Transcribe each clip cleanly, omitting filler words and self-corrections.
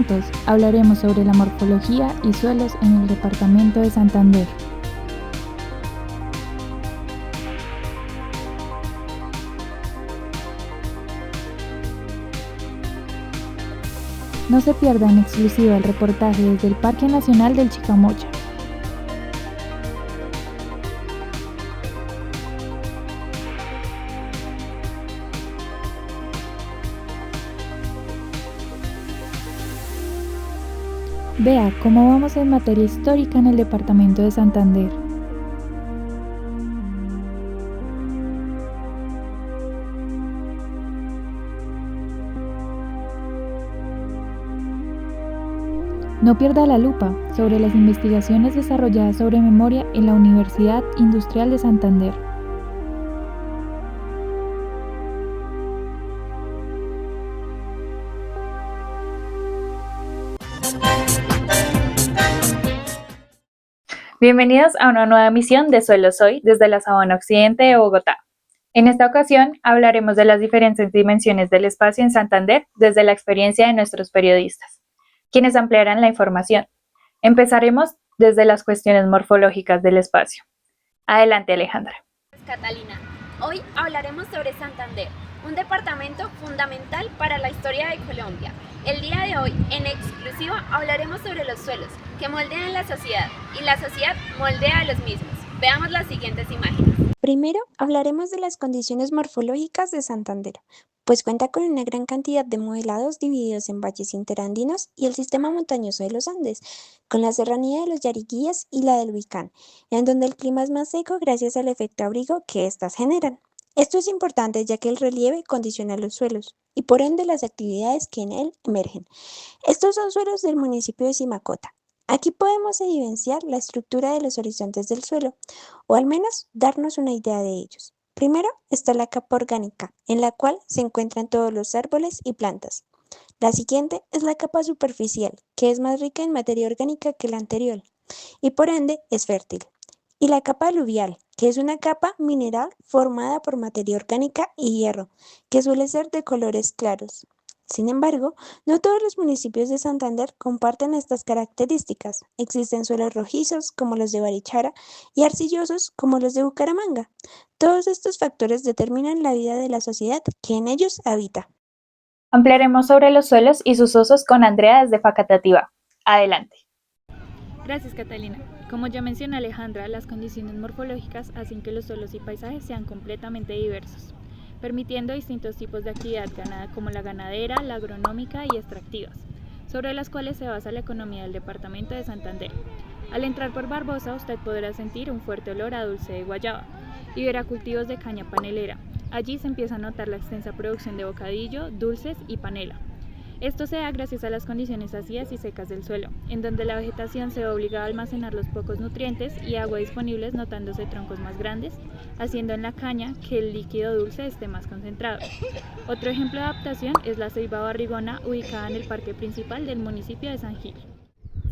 minutos hablaremos sobre la morfología y suelos en el departamento de Santander. No se pierda en exclusiva el reportaje desde el Parque Nacional del Chicamocha. Vea cómo vamos en materia histórica en el departamento de Santander. No pierda la lupa sobre las investigaciones desarrolladas sobre memoria en la Universidad Industrial de Santander. Bienvenidos a una nueva emisión de Suelos Hoy desde la Sabana Occidente de Bogotá. En esta ocasión hablaremos de las diferentes dimensiones del espacio en Santander desde la experiencia de nuestros periodistas, quienes ampliarán la información. Empezaremos desde las cuestiones morfológicas del espacio. Adelante, Alejandra. Catalina, hoy hablaremos sobre Santander, un departamento fundamental para la historia de Colombia. El día de hoy, en exclusiva, hablaremos sobre los suelos que moldean la sociedad y la sociedad moldea a los mismos. Veamos las siguientes imágenes. Primero, hablaremos de las condiciones morfológicas de Santander, pues cuenta con una gran cantidad de modelados divididos en valles interandinos y el sistema montañoso de los Andes, con la serranía de los Yariquíes y la del Huicán, en donde el clima es más seco gracias al efecto abrigo que éstas generan. Esto es importante ya que el relieve condiciona los suelos y por ende las actividades que en él emergen. Estos son suelos del municipio de Simacota. Aquí podemos evidenciar la estructura de los horizontes del suelo, o al menos darnos una idea de ellos. Primero está la capa orgánica, en la cual se encuentran todos los árboles y plantas. La siguiente es la capa superficial, que es más rica en materia orgánica que la anterior, y por ende es fértil. Y la capa aluvial, que es una capa mineral formada por materia orgánica y hierro, que suele ser de colores claros. Sin embargo, no todos los municipios de Santander comparten estas características. Existen suelos rojizos, como los de Barichara, y arcillosos, como los de Bucaramanga. Todos estos factores determinan la vida de la sociedad que en ellos habita. Ampliaremos sobre los suelos y sus usos con Andrea desde Facatativá. Adelante. Gracias, Catalina. Como ya mencionó Alejandra, las condiciones morfológicas hacen que los suelos y paisajes sean completamente diversos, permitiendo distintos tipos de actividad ganada como la ganadera, la agronómica y extractivas, sobre las cuales se basa la economía del departamento de Santander. Al entrar por Barbosa, usted podrá sentir un fuerte olor a dulce de guayaba y verá cultivos de caña panelera. Allí se empieza a notar la extensa producción de bocadillo, dulces y panela. Esto se da gracias a las condiciones ácidas y secas del suelo, en donde la vegetación se ve obligada a almacenar los pocos nutrientes y agua disponibles, notándose troncos más grandes, haciendo en la caña que el líquido dulce esté más concentrado. Otro ejemplo de adaptación es la ceiba barrigona, ubicada en el parque principal del municipio de San Gil.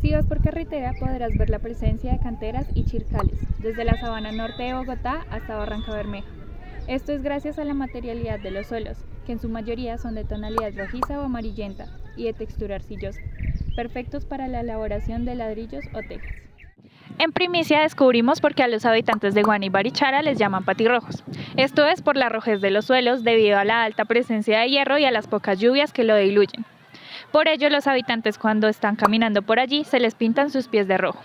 Si vas por carretera podrás ver la presencia de canteras y chircales, desde la sabana norte de Bogotá hasta Barranca Bermeja. Esto es gracias a la materialidad de los suelos, que en su mayoría son de tonalidad rojiza o amarillenta y de textura arcillosa, perfectos para la elaboración de ladrillos o tejas. En primicia descubrimos por qué a los habitantes de Guaní y Barichara les llaman patirrojos. Esto es por la rojez de los suelos debido a la alta presencia de hierro y a las pocas lluvias que lo diluyen. Por ello, los habitantes cuando están caminando por allí se les pintan sus pies de rojo.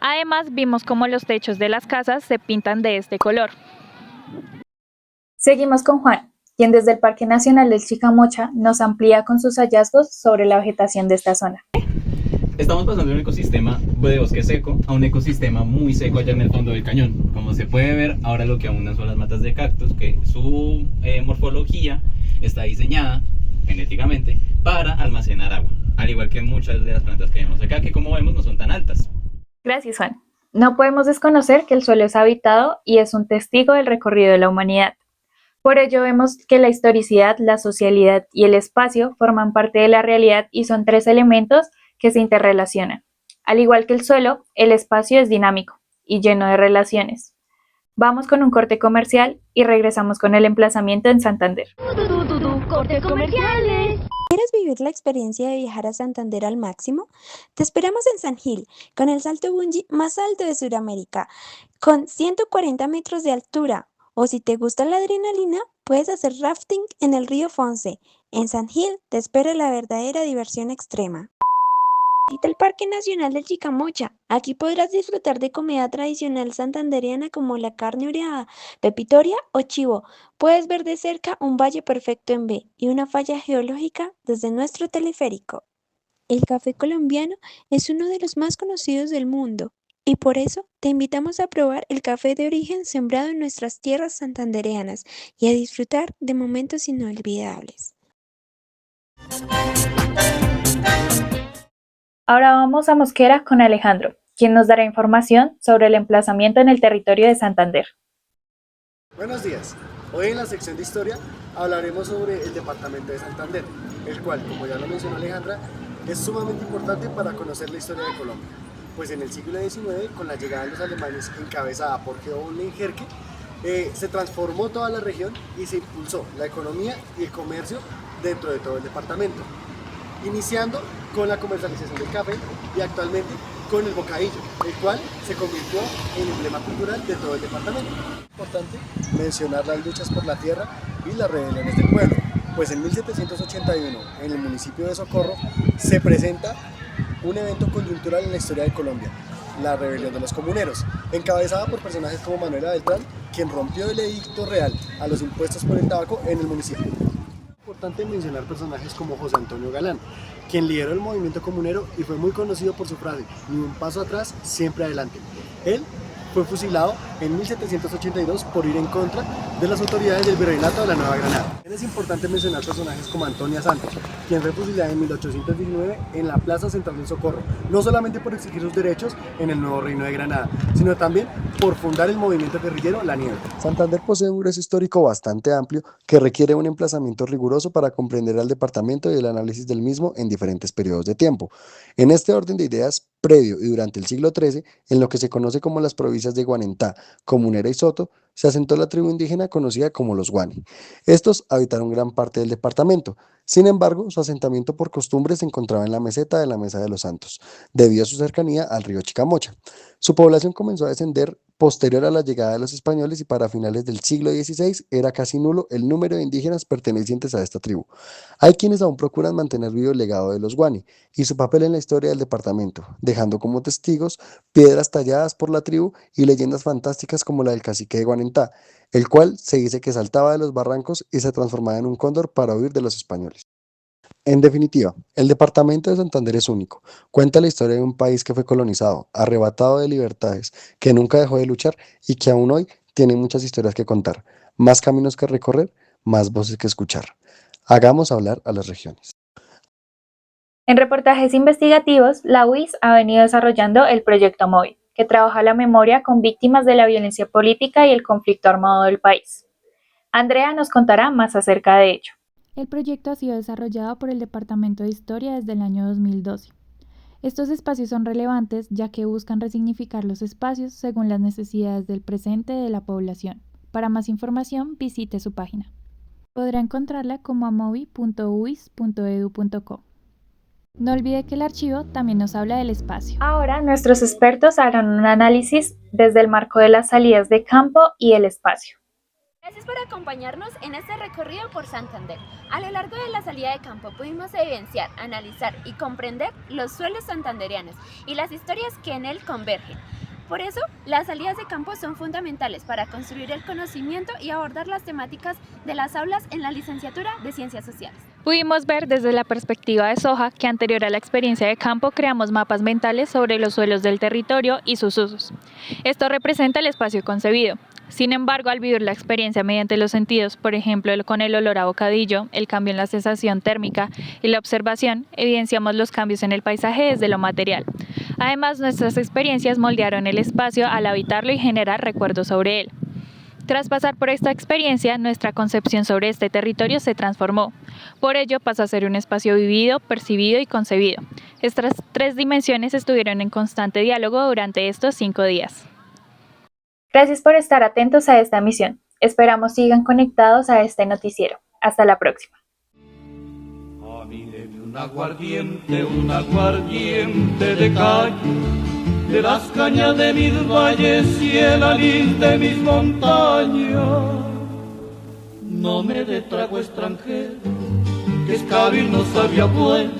Además, vimos cómo los techos de las casas se pintan de este color. Seguimos con Juan, quien desde el Parque Nacional del Chicamocha nos amplía con sus hallazgos sobre la vegetación de esta zona. Estamos pasando de un ecosistema de bosque seco a un ecosistema muy seco allá en el fondo del cañón. Como se puede ver, ahora lo que abundan son las matas de cactus, que su morfología está diseñada genéticamente para almacenar agua, al igual que muchas de las plantas que vemos acá, que como vemos no son tan altas. Gracias, Juan. No podemos desconocer que el suelo es habitado y es un testigo del recorrido de la humanidad. Por ello vemos que la historicidad, la socialidad y el espacio forman parte de la realidad y son tres elementos que se interrelacionan. Al igual que el suelo, el espacio es dinámico y lleno de relaciones. Vamos con un corte comercial y regresamos con el emplazamiento en Santander. ¡Cortes comerciales! ¿Quieres vivir la experiencia de viajar a Santander al máximo? Te esperamos en San Gil, con el salto bungee más alto de Sudamérica, con 140 metros de altura. O si te gusta la adrenalina, puedes hacer rafting en el río Fonce. En San Gil te espera la verdadera diversión extrema. Visita el Parque Nacional del Chicamocha. Aquí podrás disfrutar de comida tradicional santandereana como la carne oreada, pepitoria o chivo. Puedes ver de cerca un valle perfecto en V y una falla geológica desde nuestro teleférico. El café colombiano es uno de los más conocidos del mundo y por eso te invitamos a probar el café de origen sembrado en nuestras tierras santandereanas y a disfrutar de momentos inolvidables. Ahora vamos a Mosquera con Alejandro, quien nos dará información sobre el emplazamiento en el territorio de Santander. Buenos días. Hoy en la sección de historia hablaremos sobre el departamento de Santander, el cual, como ya lo mencionó Alejandra, es sumamente importante para conocer la historia de Colombia. Pues en el siglo XIX, con la llegada de los alemanes encabezada por Georg von Lehnsherr, se transformó toda la región y se impulsó la economía y el comercio dentro de todo el departamento, iniciando con la comercialización del café y actualmente con el bocadillo, el cual se convirtió en emblema cultural de todo el departamento. Es importante mencionar las luchas por la tierra y las rebeliones del pueblo, pues en 1781 en el municipio de Socorro se presenta un evento coyuntural en la historia de Colombia, la rebelión de los comuneros, encabezada por personajes como Manuela Beltrán, quien rompió el edicto real a los impuestos por el tabaco en el municipio. Es importante mencionar personajes como José Antonio Galán, quien lideró el movimiento comunero y fue muy conocido por su frase: ni un paso atrás, siempre adelante. Él fue fusilado en 1782 por ir en contra de las autoridades del virreinato de la Nueva Granada. También es importante mencionar personajes como Antonia Santos, quien fue fusilada en 1819 en la Plaza Central del Socorro, no solamente por exigir sus derechos en el nuevo Reino de Granada, sino también por fundar el movimiento guerrillero La Niebla. Santander posee un grueso histórico bastante amplio que requiere un emplazamiento riguroso para comprender al departamento y el análisis del mismo en diferentes periodos de tiempo. En este orden de ideas, previo y durante el siglo XIII, en lo que se conoce como las provincias de Guanentá, Comunera y Soto, se asentó la tribu indígena conocida como los Guani. Estos habitaron gran parte del departamento. Sin embargo, su asentamiento por costumbre se encontraba en la meseta de la Mesa de los Santos, debido a su cercanía al río Chicamocha. Su población comenzó a descender posterior a la llegada de los españoles y para finales del siglo XVI era casi nulo el número de indígenas pertenecientes a esta tribu. Hay quienes aún procuran mantener vivo el legado de los Guani y su papel en la historia del departamento, dejando como testigos piedras talladas por la tribu y leyendas fantásticas como la del cacique de Guanentá, el cual se dice que saltaba de los barrancos y se transformaba en un cóndor para huir de los españoles. En definitiva, el departamento de Santander es único. Cuenta la historia de un país que fue colonizado, arrebatado de libertades, que nunca dejó de luchar y que aún hoy tiene muchas historias que contar, más caminos que recorrer, más voces que escuchar. Hagamos hablar a las regiones. En reportajes investigativos, la UIS ha venido desarrollando el proyecto Móvil, que trabaja la memoria con víctimas de la violencia política y el conflicto armado del país. Andrea nos contará más acerca de ello. El proyecto ha sido desarrollado por el Departamento de Historia desde el año 2012. Estos espacios son relevantes ya que buscan resignificar los espacios según las necesidades del presente de la población. Para más información, visite su página. Podrá encontrarla como amovi.uis.edu.co. No olvide que el archivo también nos habla del espacio. Ahora nuestros expertos harán un análisis desde el marco de las salidas de campo y el espacio. Gracias por acompañarnos en este recorrido por Santander. A lo largo de la salida de campo pudimos evidenciar, analizar y comprender los suelos santandereanos y las historias que en él convergen. Por eso, las salidas de campo son fundamentales para construir el conocimiento y abordar las temáticas de las aulas en la licenciatura de Ciencias Sociales. Pudimos ver desde la perspectiva de Soja que anterior a la experiencia de campo creamos mapas mentales sobre los suelos del territorio y sus usos. Esto representa el espacio concebido. Sin embargo, al vivir la experiencia mediante los sentidos, por ejemplo, con el olor a bocadillo, el cambio en la sensación térmica y la observación, evidenciamos los cambios en el paisaje desde lo material. Además, nuestras experiencias moldearon el espacio al habitarlo y generar recuerdos sobre él. Tras pasar por esta experiencia, nuestra concepción sobre este territorio se transformó. Por ello, pasó a ser un espacio vivido, percibido y concebido. Estas tres dimensiones estuvieron en constante diálogo durante estos 5 días. Gracias por estar atentos a esta emisión. Esperamos sigan conectados a este noticiero. Hasta la próxima. A mí deme un aguardiente de calle, de las cañas de mis valles y el anís de mis montañas. No me dé trago extranjero, que escabio no sabía bueno,